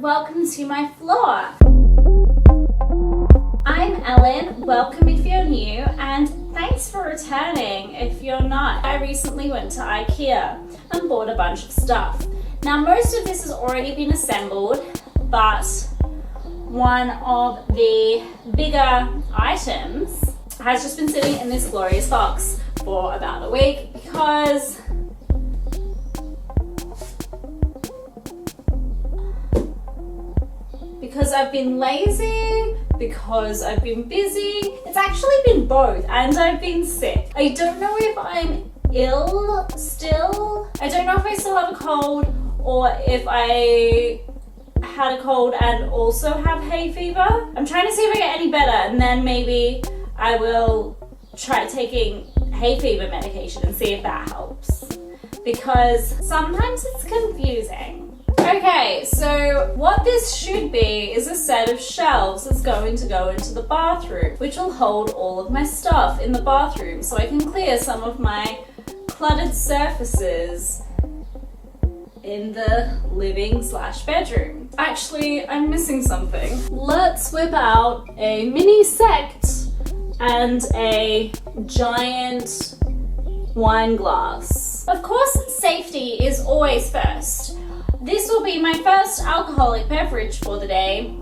welcome to my floor. I'm Ellen, welcome if you're new, and thanks for returning if you're not. I recently went to IKEA and bought a bunch of stuff. Now most of this has already been assembled, but one of the bigger items has just been sitting in this glorious box for about a week because I've been lazy, because I've been busy. It's actually been both, and I've been sick. I don't know if I'm ill still. I don't know if I still have a cold or if I had a cold and also have hay fever. I'm trying to see if I get any better, and then maybe I will try taking hay fever medication and see if that helps, because sometimes it's confusing. Okay, so what this should be is a set of shelves that's going to go into the bathroom, which will hold all of my stuff in the bathroom so I can clear some of my cluttered surfaces in the living/bedroom. Actually, I'm missing something. Let's whip out a mini sect and a giant wine glass. Of course, safety is always first. This will be my first alcoholic beverage for the day,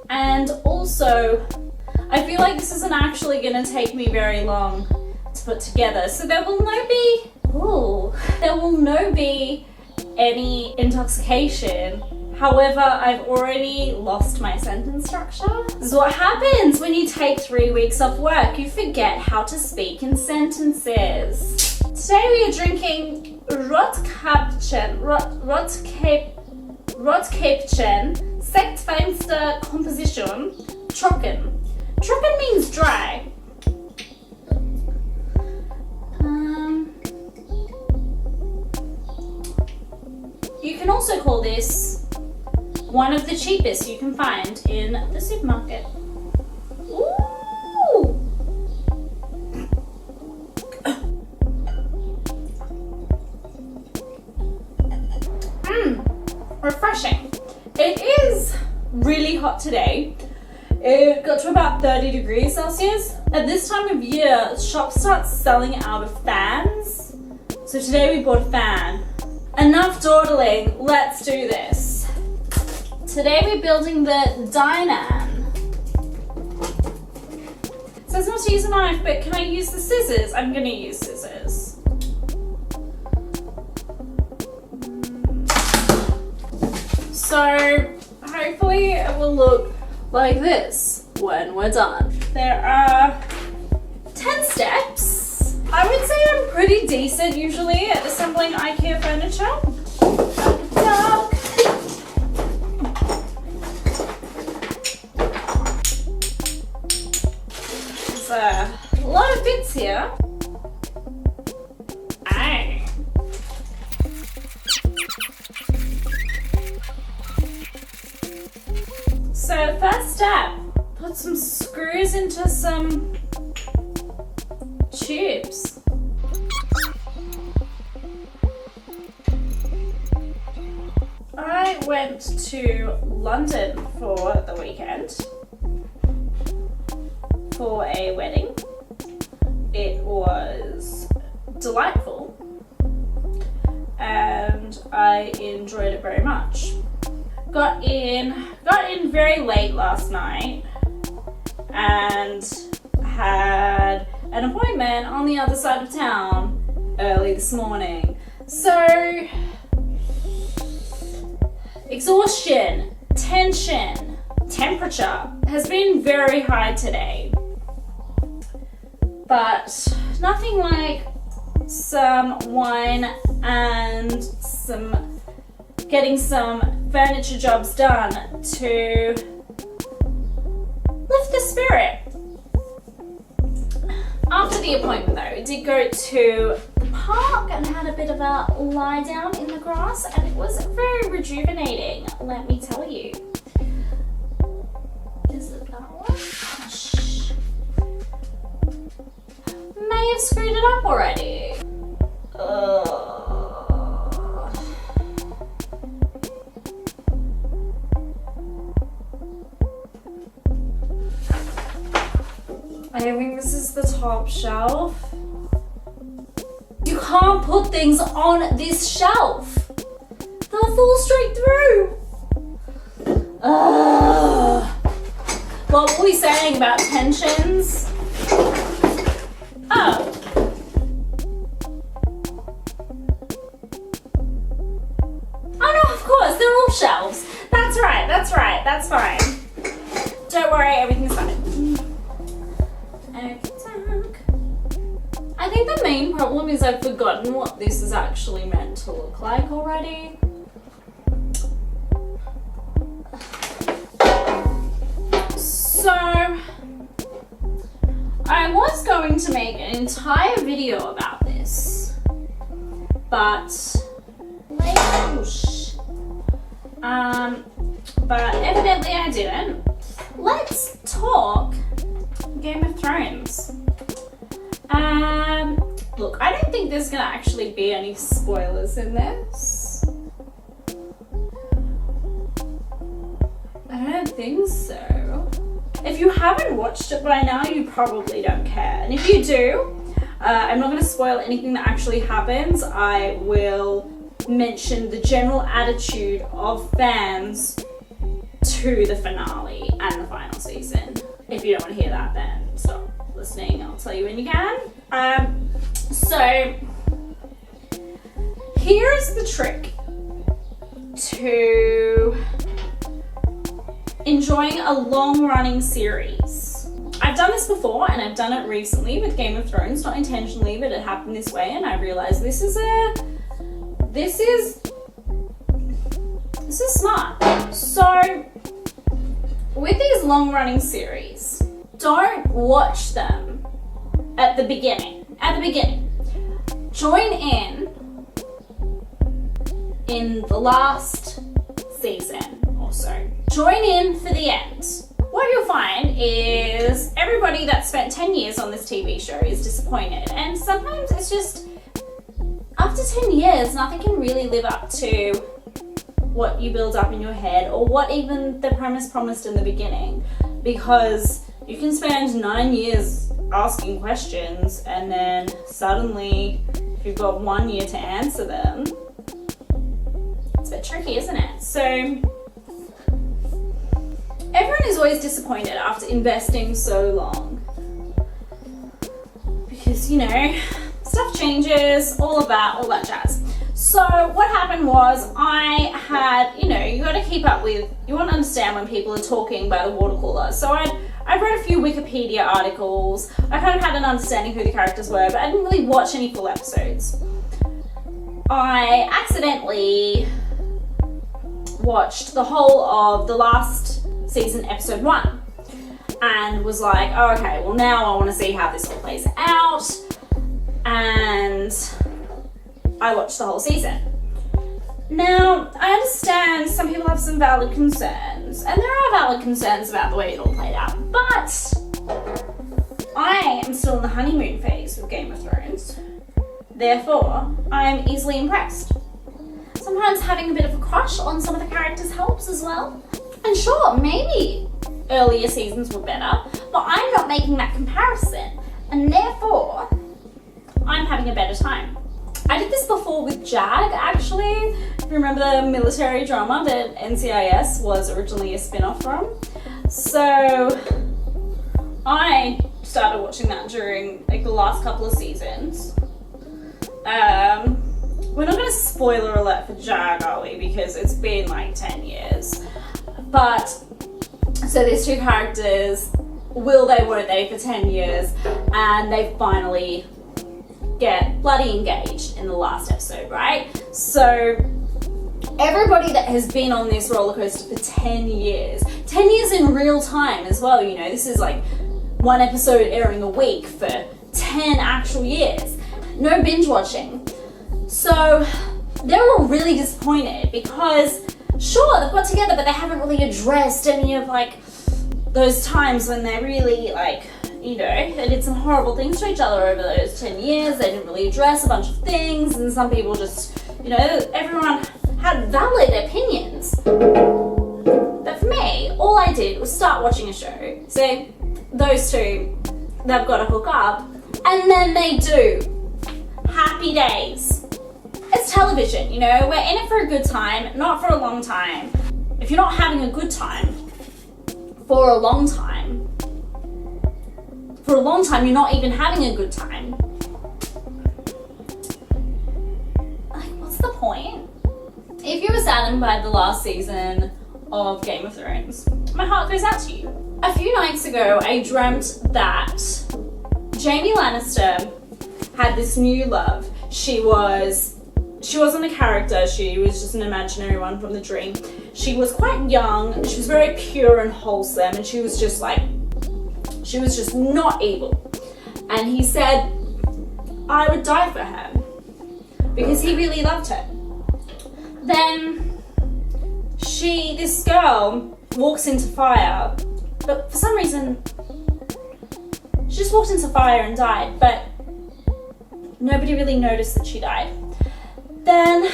and also I feel like this isn't actually going to take me very long to put together, so there will no be any intoxication. However, I've already lost my sentence structure. This is what happens when you take 3 weeks off work. You forget how to speak in sentences. Today we are drinking Rotkäppchen, Sektfeinster Komposition, Trocken. Trocken means dry. You can also call this one of the cheapest you can find in the supermarket. Ooh! Refreshing. It is really hot today. It got to about 30 degrees Celsius. At this time of year, shops start selling out of fans. So today we bought a fan. Enough dawdling, let's do this. Today we're building the dinan. It says not to use a knife, but can I use the scissors? I'm gonna use scissors. So hopefully it will look like this when we're done. There are 10 steps. I would say I'm pretty decent usually at assembling IKEA furniture. Dog. There's a lot of bits here. Aye. So first step, put some screws into some tubes. I went to London for the weekend for a wedding. It was delightful and I enjoyed it very much. Got in very late last night and had an appointment on the other side of town early this morning. So, exhaustion, tension, temperature has been very high today, but nothing like some wine and getting some furniture jobs done to lift the spirit. After the appointment though, we did go to the park and had a bit of a lie down in the grass, and it was very rejuvenating, let me tell you. Is it that one? Shh. May have screwed it up already. the top shelf. You can't put things on this shelf. They'll fall straight through. Ugh. What were we saying about tensions? Oh. Oh no, of course, they're all shelves. That's right, that's fine. Don't worry, everything's fine. Okay. I think the main problem is I've forgotten what this is actually meant to look like already. So, I was going to make an entire video about this, but evidently I didn't. Let's talk Game of Thrones. Look, I don't think there's gonna actually be any spoilers in this. I don't think so. If you haven't watched it by now, you probably don't care. And if you do, I'm not gonna spoil anything that actually happens. I will mention the general attitude of fans to the finale and the final season. If you don't want to hear that, then stop listening. I'll tell you when you can. So here's the trick to enjoying a long-running series. I've done this before, and I've done it recently with Game of Thrones, not intentionally, but it happened this way, and I realized this is smart. So with these long-running series, don't watch them at the beginning. Join in the last season or so. Join in for the end. What you'll find is everybody that spent 10 years on this TV show is disappointed, and sometimes it's just after 10 years, nothing can really live up to what you build up in your head or what even the premise promised in the beginning, because you can spend 9 years asking questions and then suddenly if you've got 1 year to answer them, it's a bit tricky, isn't it? So everyone is always disappointed after investing so long because, you know, stuff changes, all that jazz. So what happened was I had, you know, you got to keep up with, you want to understand when people are talking by the water cooler. So I read a few Wikipedia articles. I kind of had an understanding who the characters were, but I didn't really watch any full episodes. I accidentally watched the whole of the last season, episode 1, and was like, oh, okay, well now I want to see how this all plays out. And I watched the whole season. Now, I understand some people have some valid concerns, and there are valid concerns about the way it all played out, but I am still in the honeymoon phase with Game of Thrones. Therefore, I am easily impressed. Sometimes having a bit of a crush on some of the characters helps as well. And sure, maybe earlier seasons were better, but I'm not making that comparison, and therefore, I'm having a better time. I did this before with JAG, actually. If you remember the military drama that NCIS was originally a spin-off from. So I started watching that during like the last couple of seasons. We're not going to spoiler alert for JAG, are we? Because it's been like 10 years. But, so there's two characters, will they, won't they, for 10 years, and they finally get bloody engaged in the last episode, right? So everybody that has been on this roller coaster for 10 years in real time as well, you know, this is like one episode airing a week for 10 actual years. No binge watching. So they're all really disappointed because sure, they've got together, but they haven't really addressed any of like those times when they really like, you know, they did some horrible things to each other over those 10 years. They didn't really address a bunch of things, and some people just, you know, everyone had valid opinions. But for me, all I did was start watching a show. So those two, they've got to hook up, and then they do. Happy days. It's television, you know, we're in it for a good time, not for a long time. If you're not having a good time for a long time, you're not even having a good time. Like, what's the point? If you were saddened by the last season of Game of Thrones, my heart goes out to you. A few nights ago, I dreamt that Jaime Lannister had this new love. She wasn't a character, she was just an imaginary one from the dream. She was quite young, she was very pure and wholesome, and she was just not evil. And he said, I would die for her, because he really loved her. Then this girl walks into fire, but for some reason, she just walked into fire and died, but nobody really noticed that she died. Then,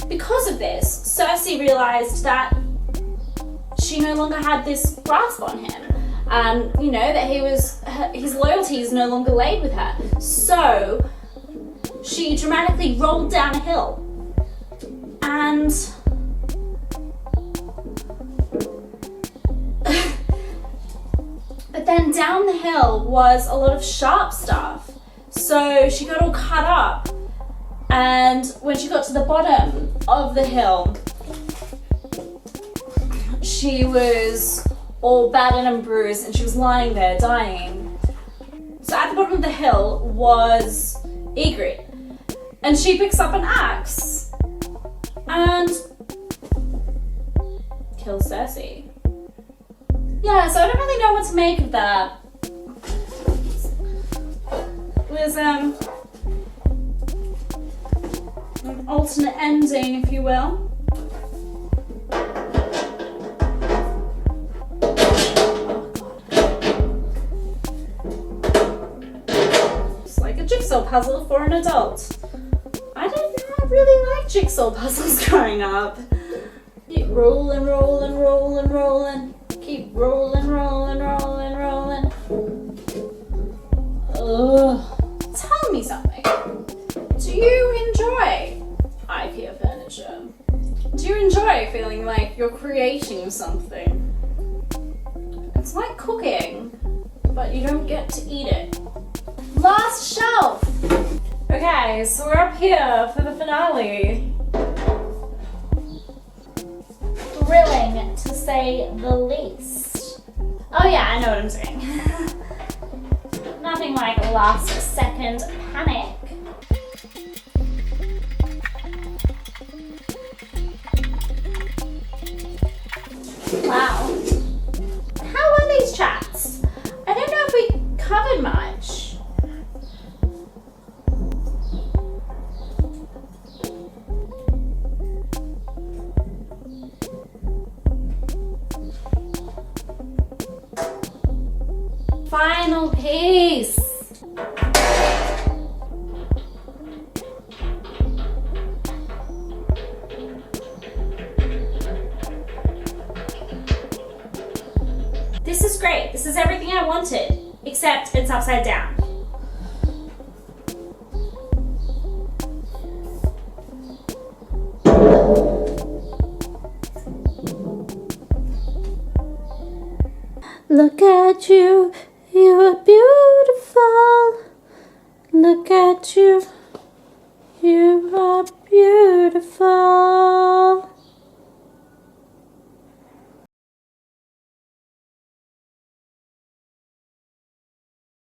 because of this, Cersei realized that she no longer had this grasp on him. You know, that his loyalty is no longer laid with her. So, she dramatically rolled down a hill. And but then down the hill was a lot of sharp stuff. So she got all cut up. And when she got to the bottom of the hill, she was all battered and bruised, and she was lying there dying. So at the bottom of the hill was Ygritte, and she picks up an axe and kills Cersei. Yeah, so I don't really know what to make of that. It was an alternate ending, if you will. Jigsaw puzzle for an adult. I didn't really like jigsaw puzzles growing up. Keep rolling, rolling, rolling, rolling. Keep rolling, rolling, rolling, rolling. Ugh. Tell me something. Do you enjoy IKEA furniture? Do you enjoy feeling like you're creating something? It's like cooking, but you don't get to eat it. Last shelf! Okay, so we're up here for the finale. Thrilling, to say the least. Oh yeah, I know what I'm saying. Nothing like last second panic. Wow. How are these chats? I don't know if we covered much. Final piece. This is great. This is everything I wanted, except it's upside down. Look at you. You are beautiful. Look at you. You are beautiful.